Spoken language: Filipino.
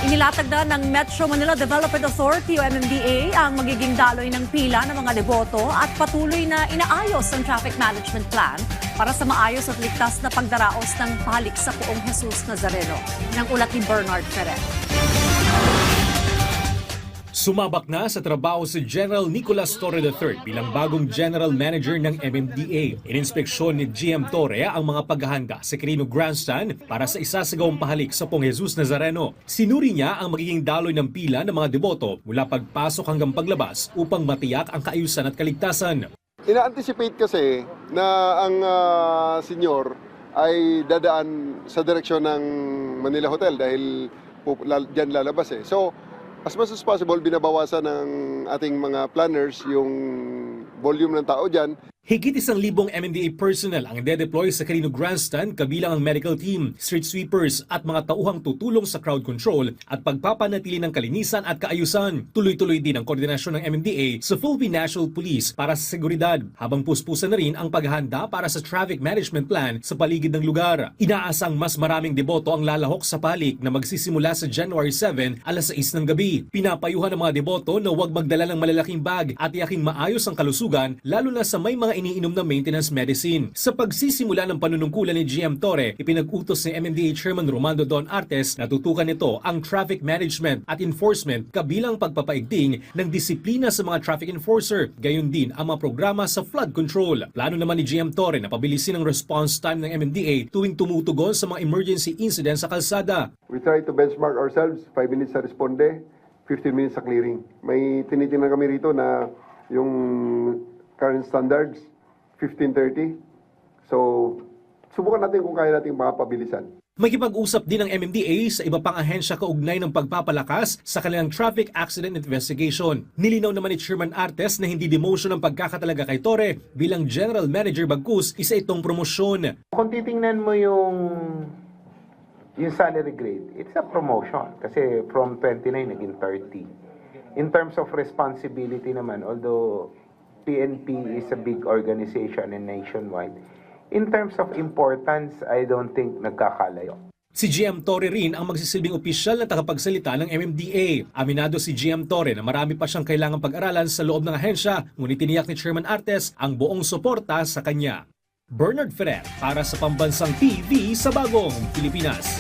Inilatag na ng Metro Manila Development Authority o MMDA ang magiging daloy ng pila ng mga deboto at patuloy na inaayos ang traffic management plan para sa maayos at ligtas na pagdaraos ng pahalik sa Poong Jesus Nazareno. Ng ulat ni Bernard Ferrer. Sumabak na sa trabaho si General Nicolas Torre III bilang bagong General Manager ng MMDA. Ininspeksyon ni GM Torre ang mga paghahanda sa Quirino Grandstand para sa isasagawang pahalik sa Poong Jesus Nazareno. Sinuri niya ang magiging daloy ng pila ng mga deboto mula pagpasok hanggang paglabas upang matiyak ang kaayusan at kaligtasan. Ina-anticipate kasi na ang senyor ay dadaan sa direksyon ng Manila Hotel dahil diyan lalabas eh. So, as much as possible, binabawasan ng ating mga planners yung volume ng tao dyan. Higit 1,000 MMDA personnel ang de-deploy sa Quirino Grandstand kabilang ang medical team, street sweepers at mga tauhang tutulong sa crowd control at pagpapanatili ng kalinisan at kaayusan. Tuloy-tuloy din ang koordinasyon ng MMDA sa Philippine National Police para sa seguridad, habang puspusan na rin ang paghahanda para sa traffic management plan sa paligid ng lugar. Inaasang mas maraming deboto ang lalahok sa pahalik na magsisimula sa January 7, alas 6 ng gabi. Pinapayuhan ng mga deboto na huwag magdala ng malalaking bag at iyaking maayos ang kalusugan, lalo na sa may mga iniinom na maintenance medicine. Sa pagsisimula ng panunungkulan ni GM Torre, ipinag-utos ni MMDA Chairman Romando Don Artes na tutukan nito ang traffic management at enforcement kabilang pagpapaigting ng disiplina sa mga traffic enforcer, gayon din ang mga programa sa flood control. Plano naman ni GM Torre na pabilisin ang response time ng MMDA tuwing tumutugon sa mga emergency incidents sa kalsada. We try to benchmark ourselves, 5 minutes sa responde, 15 minutes sa clearing. May tinitingnan kami rito na yung current standards, 15:30. So, subukan natin kung kaya natin makapabilisan. Makipag-usap din ng MMDA sa iba pang ahensya kaugnay ng pagpapalakas sa kanilang traffic accident investigation. Nilinaw naman ni Chairman Artes na hindi demotion ang pagkakatalaga kay Torre bilang General Manager bagkus isa itong promosyon. Kung titingnan mo yung salary grade, it's a promotion kasi from 29 naging 30. In terms of responsibility naman, although PNP is a big organization and nationwide, in terms of importance, I don't think nagkakalayo. Si GM Torre rin ang magsisilbing opisyal na tagapagsalita ng MMDA. Aminado si GM Torre na marami pa siyang kailangang pag-aralan sa loob ng ahensya, ngunit tiniyak ni Chairman Artes ang buong suporta sa kanya. Bernard Ferrer para sa Pambansang TV sa Bagong Pilipinas.